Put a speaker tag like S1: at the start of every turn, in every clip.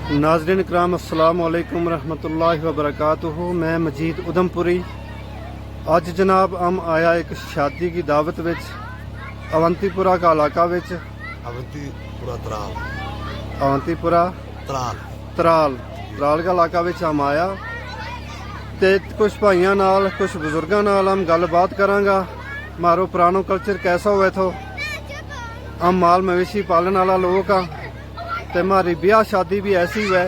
S1: नाज़रीन कराम अस्सलाम वालेकुम रहमतुल्लाहि व बरकातुहू। मैं मजीद उधमपुरी। अज जनाब हम आया एक शादी की दावत विच अवंतीपुरा का इलाका विच अवंतीपुरा तराल का इलाका विच हम आया ते कुछ भाइयों नाल कुछ बुजुर्गों नाल हम गलबात करांगा। मारो पुरानो कल्चर कैसा हुए थो। हम माल मवेशी पालन वाला लोग हाँ ते हमारी ब्याह शादी भी ऐसी हुए,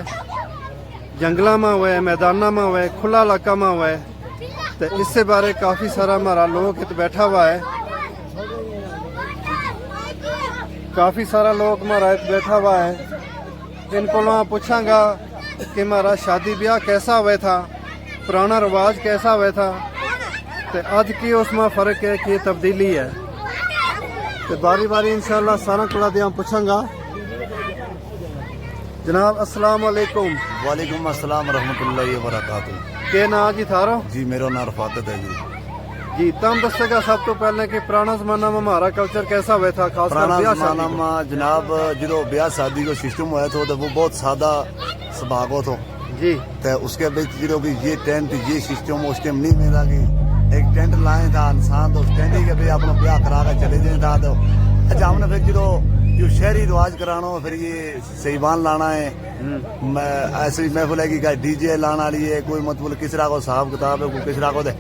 S1: जंगलों में हुए, मैदाना में हुए, खुला इलाका में हुए। तो इससे बारे काफ़ी सारा हमारा लोग बैठा हुआ है, काफ़ी सारा लोग हमारा बैठा हुआ है। इनको मैं पूछांगा कि हमारा शादी ब्याह कैसा हुआ था, पुराना रिवाज कैसा हुआ था, तो अज की उसमें फ़र्क है कि तब्दीली है। तो बारी बारी इंशाअल्लाह सारा कुला दिया पूछांगा। जनाब अस्सलाम वालेकुम।
S2: वालेकुम अस्सलाम रहमतुल्लाहि व बरकातुहू।
S1: के ना जी थारो?
S2: जी मेरा नाम रफाकत है
S1: जी तुम दसेगा सब तो पहले कि पुराना जमाना में हमारा कल्चर कैसा हुआ था, खास
S2: पुराना जमाना में जनाब जो ब्याह शादी को सिस्टम हुआ था तो वो बहुत सादा स्वभाव को था
S1: जी।
S2: तो उसके बीच जो भी ये टेंट ये सिस्टम उस टाइम नहीं मिला कि एक टेंट लाए था इंसान तो उस टेंट ही के भी अपना ब्याह करा कर चले जाए था। तो अच्छा हमने फिर जो शहरी रिवाज कराना हो फिर ये सहीबान लाना है, ऐसी महफिल है कि डीजे लाना ली है, कोई मतलब किसरा को साहब किताब है, कोई किसरा को दे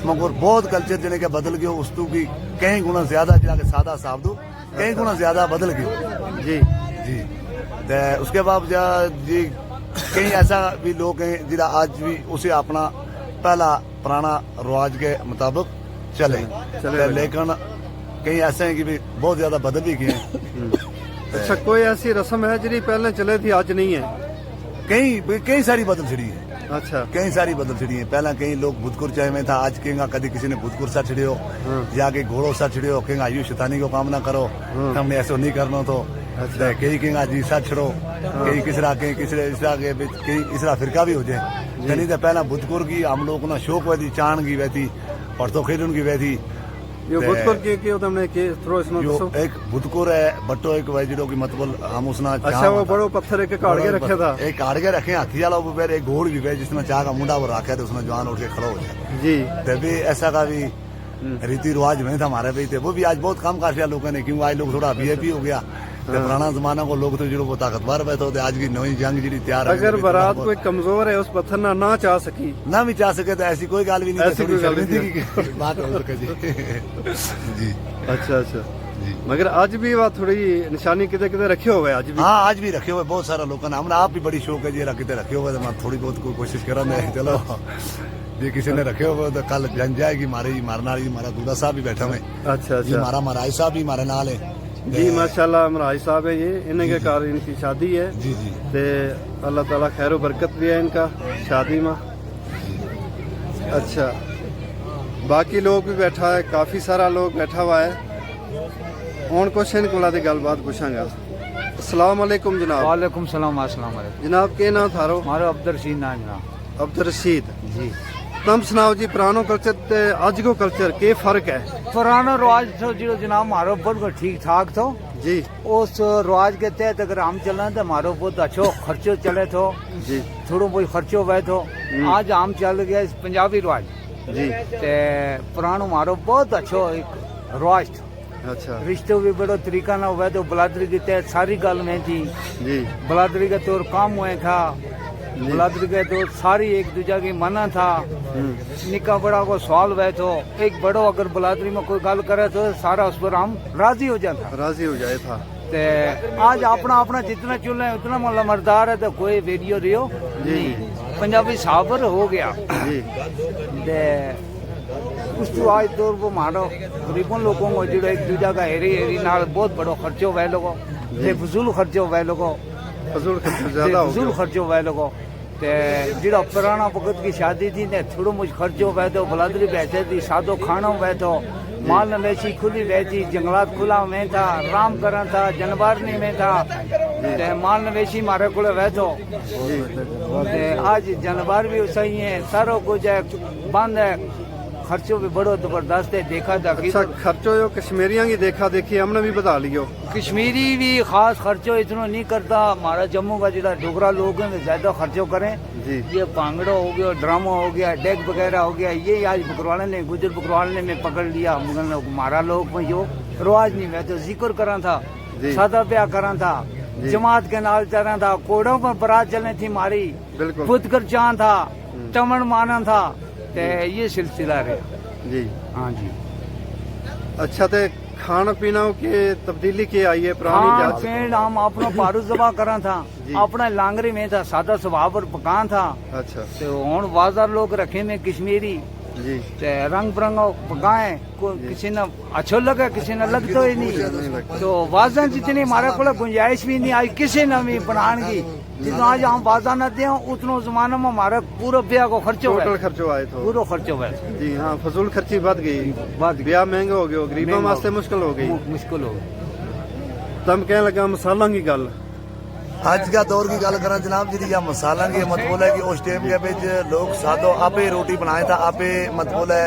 S2: मगर बहुत कल्चर जिन्हें के बदल गयो उस्तु की कई गुना ज्यादा जाके सादा साहब दो कई गुना ज्यादा बदल गयो
S1: जी
S2: जी। तो उसके बाद जी कई ऐसा भी लोग हैं जिला आज भी उसे अपना पहला पुराना रिवाज के मुताबिक चले लेकिन कई ऐसे हैं कि भी बहुत ज्यादा बदल भी गए हैं।
S1: अच्छा कोई ऐसी रस्म है जी पहले चले थी आज नहीं है?
S2: कई सारी बदल छिड़ी है।
S1: अच्छा
S2: कई सारी बदल छिड़ी है। पहला कई लोग भूतकुर चाहे में था, आज कहेंगा कभी किसी ने भूतकुर सा छिड़ियो या के घोड़ो सा छिड़ियो, कहेंगा यू शैतानी को काम ना करो, हमने ऐसा नहीं करना। तो अच्छा कई कहेंगा जी सा छिड़ो, कई किसरा कई किसरा के कई इसरा फिरका भी हो जाए। नहीं तो पहला भूतकुर की हम लोग ना शौक हुई थी, चाण की वह थी और तो खेल की वह थी।
S1: यो भूतकुर के तुमने के थ्रो इसमें
S2: एक भूतकुर है बट्टो एक वैजो की मतलब हम उसना
S1: अच्छा वो बड़ो पत्थर एक काट के रखे था,
S2: एक काट के रखे हाथी वाला ऊपर एक घोड़ भी है जिसमें चाह का मुंडा वो रखा तो उसमें जवान उठ के खड़ा हो जाए
S1: जी।
S2: तभी ऐसा का भी रीति रिवाज में था हमारे भी थे, वो भी आज बहुत कम काट लोगों ने क्योंकि आज लोग थोड़ा वीआईपी हो गया। पुराना जमाना को लोग तो जो वो ताकतवर बैठे होते, आज की नई जंग जी तैयार है।
S1: अगर बारात कोई कमजोर है उस पत्थर ना चाह सकी
S2: ना भी चाह सके तो ऐसी कोई गाल भी नहीं, ऐसी कोई बात हो सके जी।
S1: अच्छा अच्छा मगर आज भी वह थोड़ी निशानी किते किते रखे हुए आज भी?
S2: हाँ आज भी रखे हुए बहुत सारा लोगों ने, हमने आप भी बड़ी शौक है जी किते रखे हुए मैं थोड़ी बहुत कोशिश करा चलो जी किसी ने रखे हुए तो कल जन जाएगी मारना हमारा दूल्हा साहब भी बैठा हुए।
S1: अच्छा अच्छा
S2: हमारा महाराज साहब भी हमारे नाल है
S1: जी माशाल्लाह। महाराज साहब है ये, इन्हीं के कारण इनकी शादी है
S2: जी जी।
S1: ते अल्लाह ताला खैर बरकत भी है इनका शादी में। अच्छा बाकी लोग भी बैठा है, काफी सारा लोग बैठा हुआ है। और कुछ इन कोला दी गलबात पूछांगा। अस्सलाम वालेकुम जनाब।
S3: वालेकुम सलाम। अस्सलाम वालेकुम
S1: जनाब के नाम थारो?
S3: मारो अब्दुल रशीद नाम जनाब।
S1: अब्दुल रशीद
S3: जी।
S1: तुम सुनाओ जी पुरानो कल्चर ते आज को कल्चर के फर्क है?
S3: पुराना रिवाज तो जो जनाब मारो बिल्कुल ठीक ठाक तो
S1: जी।
S3: उस रिवाज के तहत अगर हम चले तो मारो बहुत अच्छो खर्चो चले तो
S1: जी
S3: थोड़ो बहुत खर्चो हुए तो आज हम चल गया पंजाबी रिवाज
S1: जी।
S3: ते पुरानो मारो बहुत अच्छो एक रिवाज था।
S1: अच्छा
S3: रिश्ते भी बड़ो तरीका ना हुआ तो बलादरी के तहत सारी गल में थी
S1: जी।
S3: बलादरी के तौर काम हुए था, बलादरी के तौर सारी एक दूजा की मना था। निका बड़ा को सवाल हुए तो एक बड़ो अगर बलादरी में कोई गल करे तो सारा उस पर हम राजी हो जाए था। ते आज अपना अपना जितना चुले उतना मतलब मर्दार है तो कोई वीडियो रियो
S1: जी
S3: पंजाबी साबर हो गया
S1: जी।
S3: ते उस तो आज तौर पर मारो गरीबों लोगों को जो एक दूजा का हेरी नाल बहुत बड़ो खर्चो हुए लोगो, फजूल खर्चो हुए लोगो, फजूल खर्चो हुए लोगो। जो पुराना वक्त की शादी थी ने थोड़ा मुझ खर्चो हुए तो बलादरी बैठे थी, सादो खाना हुए तो माल मवेशी खुली बैठी, जंगलात खुला में था, आराम करा था, जनवारनी में था, माल मवेशी मारे को बैठो। आज जानवर भी सही है, सारो कुछ है बंद है, खर्चों भी बड़ो जबरदस्त है देखा जा
S1: अच्छा खर्चो जो कश्मीरियों की देखा देखी हमने भी बता लियो।
S3: कश्मीरी भी खास खर्चो इतना नहीं करता, हमारा जम्मू का जिला डोगरा लोग हैं वे ज्यादा खर्चो करें
S1: जी।
S3: ये भांगड़ा हो गया, ड्रामा हो गया, डेक वगैरह हो गया, ये आज बकरवाले ने गुजर बकरवाले में पकड़ लिया। हमारा लोग में यो रवाज नहीं, मैं तो जिक्र करा था,
S1: जी।
S3: सादा ब्याह करा था,
S1: जी।
S3: जमात के नाल चला था, कोड़ों पर बारात चलनी थी मारी,
S1: बिल्कुल
S3: फुदकर चांद था, टमन माना था, ते ये सिलसिला रहा
S1: जी।
S3: हाँ जी।
S1: अच्छा ते खाना पीना के तब्दीली के आई है पुरानी
S3: हाँ
S1: जात से?
S3: पेड़ हम अपना पारू जबा करा था,
S1: जी।
S3: अपना लांगरी में था, सादा स्वभाव पर पकान था,
S1: अच्छा
S3: तो हूँ बाजार लोग रखे में कश्मीरी
S1: जी।
S3: ते रंग बिरंगा पकाए, किसी ने अच्छो लगा किसी ने लगता ही नहीं, तो वाजन जितनी हमारे को गुंजाइश भी नहीं आई किसी ने भी बनाने की, जितना आज हम वाजा न दे उतना जमाने में हमारा पूरा ब्याह को खर्चो
S1: टोटल
S3: है,
S1: खर्चो आए तो
S3: पूरा खर्चो है,
S1: जी। हाँ फजूल खर्ची बढ़ गई,
S3: बात
S1: ब्याह महंगा हो गया, गरीबों
S3: महंगा
S1: वास्ते मुश्किल हो गई।
S3: मुश्किल हो
S1: तम कहने लगा मसाला की गल
S2: अज का दौर की गल करा जनाब जी, या मसाला की मतलब है कि उस टाइम के बिच लोग सादो आपे रोटी बनाए था, आपे मतलब है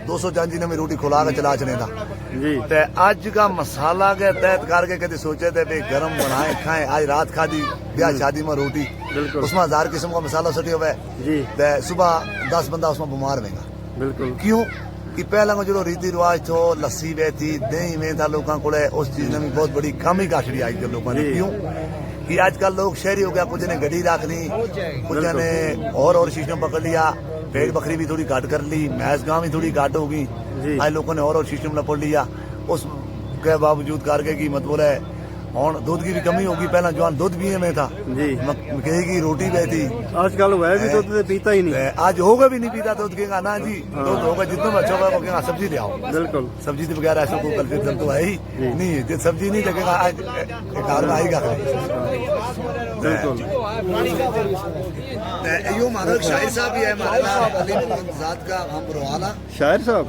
S2: 200 जांजी ने भी रोटी खुला के चला चले था
S1: जी।
S2: ते आज का मसाला के तहत करके कभी सोचे थे भाई गरम बनाए खाएं, आज रात खादी ब्याह शादी में रोटी,
S1: बिल्कुल
S2: उसमें 1000 किस्म का मसाला सटी हुआ है
S1: जी।
S2: ते सुबह 10 बंदा उसमें बीमार रहेगा।
S1: बिल्कुल
S2: क्यों कि पहला जो रीति रिवाज थो लस्सी वे थी दही में था लोगों को, उस चीज ने भी बहुत बड़ी कमी काटड़ी आई थी लोगों ने।
S1: जी।
S2: क्यों कि आजकल लोग शहरी हो गया, कुछ ने गड्डी रख ली, कुछ ने और सिस्टम पकड़ लिया, भेड़ बकरी भी थोड़ी घाट कर ली, भैंस गांव भी थोड़ी घाट होगी,
S1: जी।
S2: आज लोगों ने और सिस्टम लपड़ लिया, उस के बावजूद करके की मतलब है और दूध की भी कमी होगी, पहला जवान दूध पीने में था
S1: जी।
S2: मकई की रोटी भी थी,
S1: आजकल वह भी दूध पीता ही नहीं।
S2: आज होगा भी नहीं पीता दूध के ना जी, दूध होगा जितना में अच्छा होगा वो सब्जी ले आओ,
S1: बिल्कुल
S2: सब्जी के बगैर ऐसा कोई कल्चर तो है ही नहीं है, जो सब्जी नहीं लगेगा आज घर में आएगा।
S1: बिल्कुल
S2: यो हमारा शाहिर साहब भी है, हमारे नाम अली जात का हम बुरवाला
S1: शायर साहब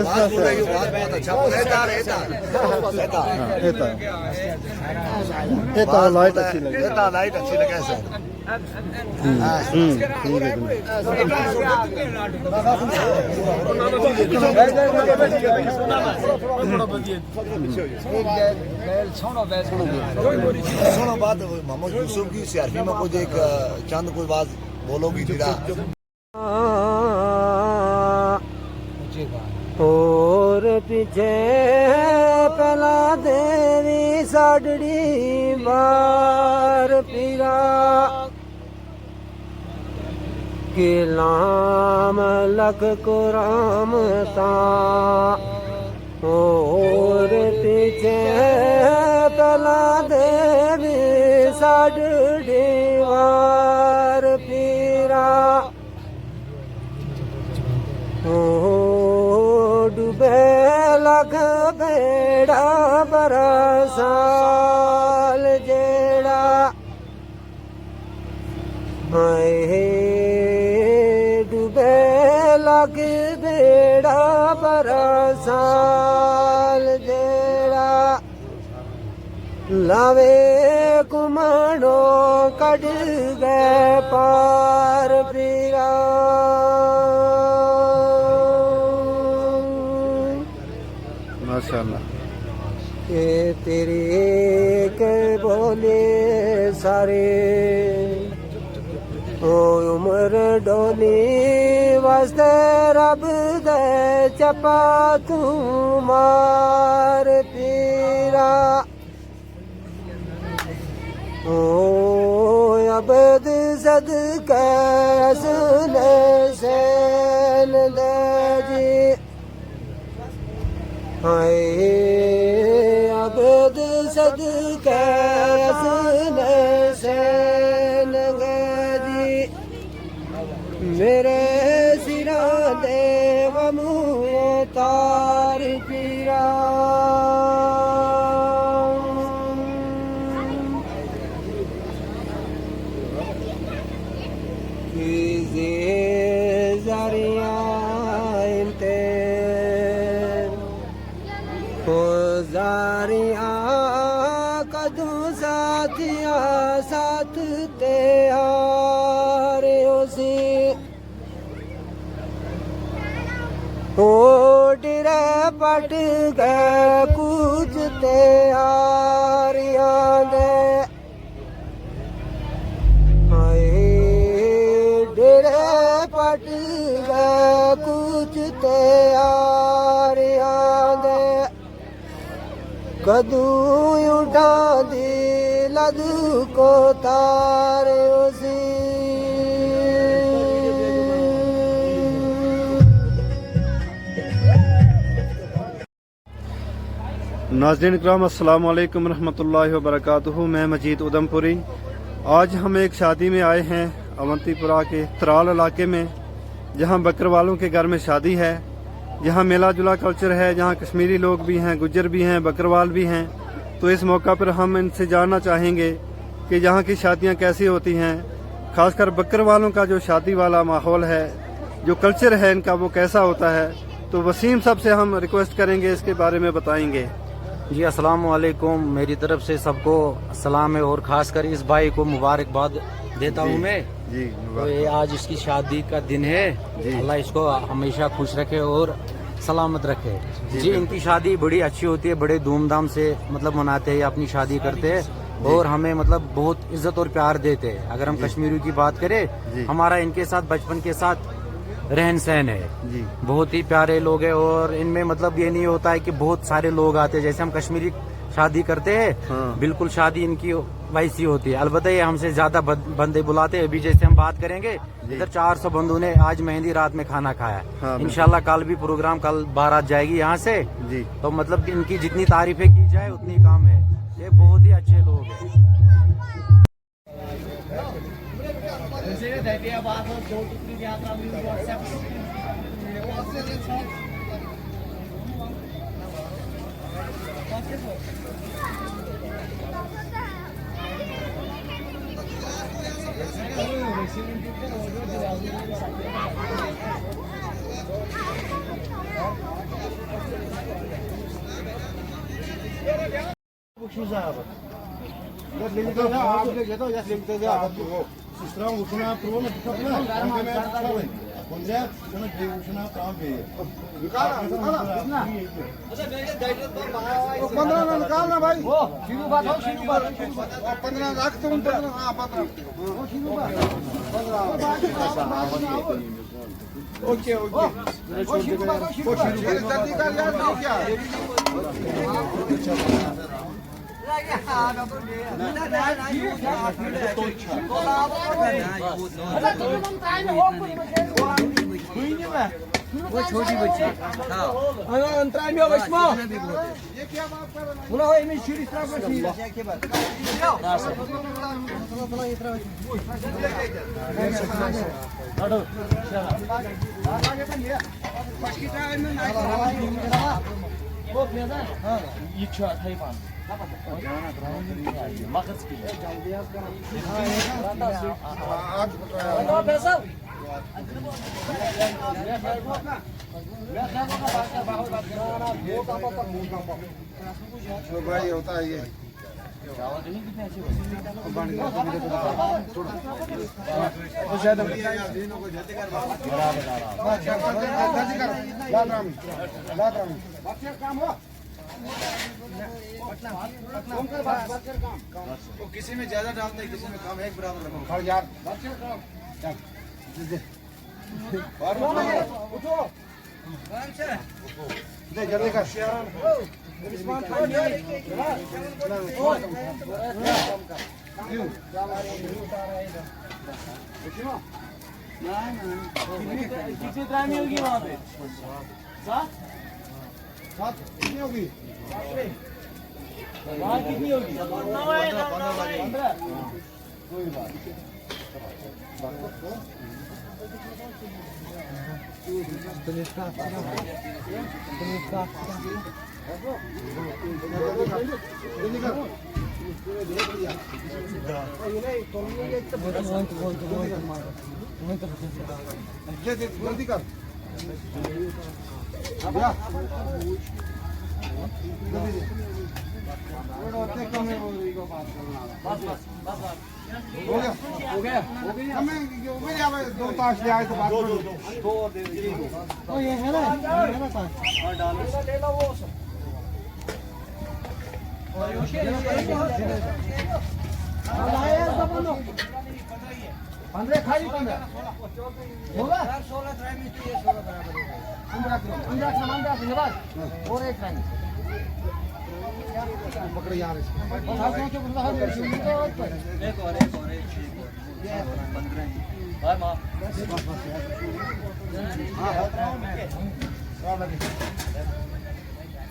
S2: बात बोला, ये बात बहुत अच्छा रहता
S1: लाइट अच्छी लगी।
S2: लाइट अच्छी लगे सर।
S1: ठीक है
S2: सुनो बात मोहम्मद यूसुफ की सियारफी में कुछ एक चंद कोई बात बोलोगी जीरा
S3: और पीछे पला देवी साडड़ी बार पीरा के नाम लख को राम ता और पीछे पला देवी साडड़ी बार पीरा डूबे लग बेड़ा बरसाल जेड़ा डूबे लग बेड़ा बरसाल जेड़ा लावे कुमानो कट गए पार पीरा
S1: माशाल्लाह।
S3: के तेरे के बोले सारे ओ उम्र डोली वास्ते रब दे चपा तू मार पीरा ओ अबद सदका सुन सैन दे जी हाय अबद सदका सुन सैन जी मेरे सिरा दे मुँह तार पीरा जारिया कदू साथिया साथ ते आरे उसी डेरे पट गए कुछ तैयारियां दे हाय डेरे पट गए कुछ तैयारियां दे कदू उठा दी लदू को तारे उसी
S1: नाज़रीन इकराम अस्सलाम वालेकुम रहमतुल्लाहि व बरकातुहू। मैं मजीद उधमपुरी। आज हम एक शादी में आए हैं अवंतीपुरा के त्राल इलाके में, जहां बकरवालों के घर में शादी है, जहां मेला जुला कल्चर है, जहां कश्मीरी लोग भी हैं, गुज्जर भी हैं, बकरवाल भी हैं। तो इस मौका पर हम इनसे जानना चाहेंगे कि यहाँ की शादियाँ कैसी होती हैं, खासकर बकरवालों का जो शादी वाला माहौल है, जो कल्चर है इनका, वो कैसा होता है। तो वसीम साहब से हम रिक्वेस्ट करेंगे, इसके बारे में बताएंगे।
S4: जी अस्सलाम वालेकुम, मेरी तरफ से सबको सलाम है और खासकर इस भाई को मुबारकबाद देता हूँ मैं।
S1: जी
S4: तो ये आज इसकी शादी का दिन है, अल्लाह इसको हमेशा खुश रखे और सलामत रखे। जी इनकी शादी बड़ी अच्छी होती है, बड़े धूमधाम से मतलब मनाते हैं, अपनी शादी करते हैं और हमें मतलब बहुत इज्जत और प्यार देते हैं। अगर हम कश्मीरी की बात करें, हमारा इनके साथ बचपन के साथ रहन सहन है, बहुत ही प्यारे लोग हैं और इनमें मतलब ये नहीं होता है कि बहुत सारे लोग आते हैं। जैसे हम कश्मीरी शादी करते हैं, बिल्कुल शादी इनकी वैसी होती है। अलबत्ता ये हमसे ज्यादा बंदे बुलाते हैं। अभी जैसे हम बात करेंगे, इधर 400 बंदों ने आज मेहंदी रात में खाना खाया। इंशाल्लाह कल भी प्रोग्राम, कल बारात जाएगी यहाँ से। तो मतलब इनकी जितनी तारीफें की जाए उतनी कम है। ये बहुत ही अच्छे लोग हैं।
S3: वो छोटी बच्ची अंतराल में बचमा बोला हो इन्हें शुरू तरफ से के बाद
S1: भाई होता है ये किसी में ज्यादा डालते हैं, किसी में कम, एक बराबर रखो यार। उठो जल्दी कर
S3: कितनी टाइम होगी वहाँ पे? सात कितनी होगी? वहाँ कितनी होगी? 15। कोई बात
S1: जल्दी कर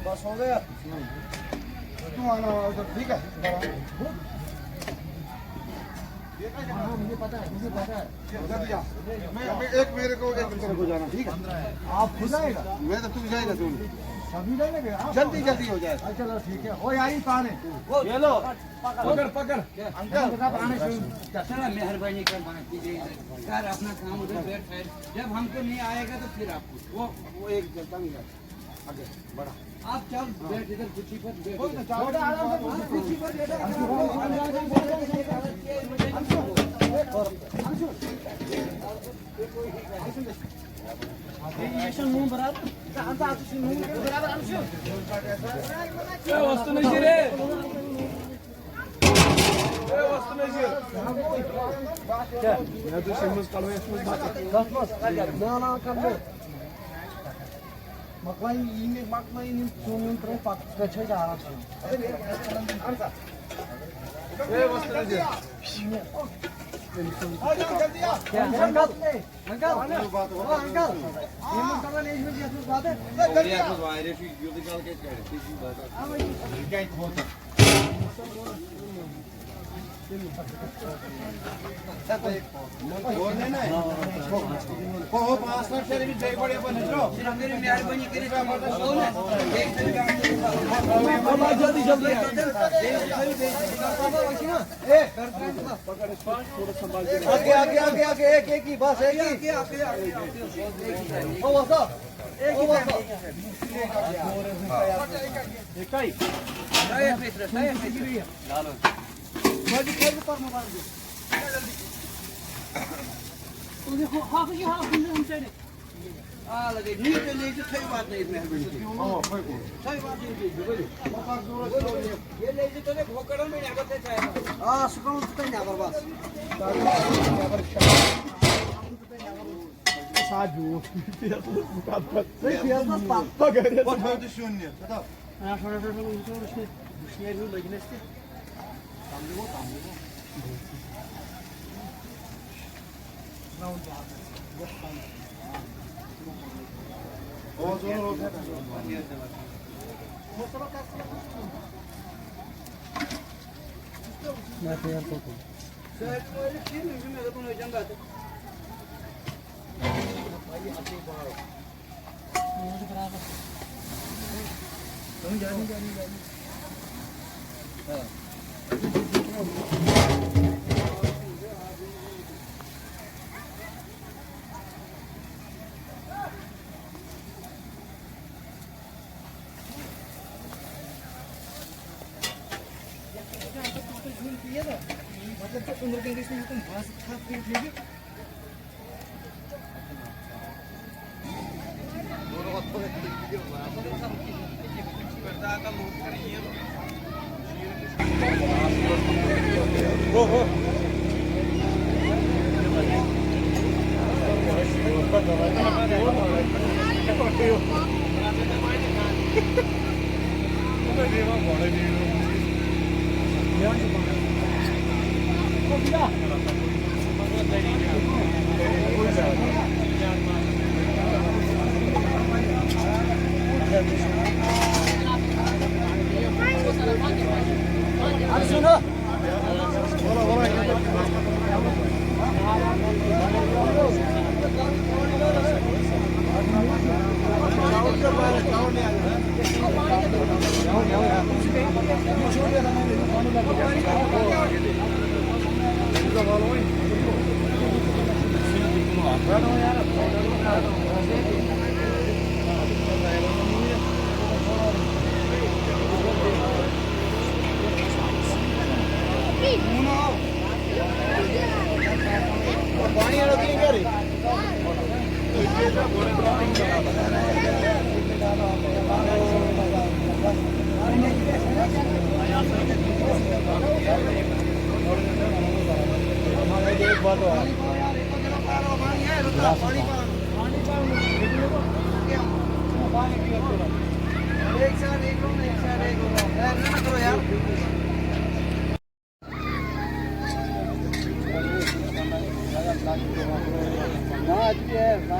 S5: बस हो गया तू आना ठीक है मुझे पता है मैं एक मेरे को जाना ठीक है आप खुद आएगा मैं तो तू जाएगा तू सभी जाएंगे जल्दी जल्दी हो जाए चलो ठीक है ओ यार कौन है ये लो पकड़ पकड़ अंकल चला मेहरबानी कर बना कीजिए यार अपना काम उधर बैठ है जब हमको नहीं आएगा तो फिर आप वो एक चलता नहीं है आगे बड़ा आप चल बैठ इधर कुर्सी पर बैठ आराम से कुर्सी पर बैठो जल्दी जल्दी आगे आगे आगे आगे एक ही बस एक ही ओ बस एक ही बस एक ही नहीं मित्र नहीं मित्र लालो मजी खेल पर मोबाइल दे जल्दी तू देखो हां की हां हम से आ लगे नीचे ले जो सही बात नहीं मेहरबानी सही बात नहीं बोलो ये ले जो तने भोकड़न में आगते चाहे हां सुकम तो नहीं आगर बस साजू सही फियास पापा करे बहुत बहुत शून्य बताओ हां थोड़ा दुश्मन भी लगने से सामने वो ना उनका और जोर हो गया मैं तैयार तो सर मेरे तीन मिनट में तो नहीं जंगा तो भाई आते बाहर मुझे खराब है तुम जानी हां मतलब तो उम्र के इसमें तुम भास खा के लीजिए दोनों को थोड़े वीडियो बना करता का मूव करिए हो
S3: हाँ अच्छी है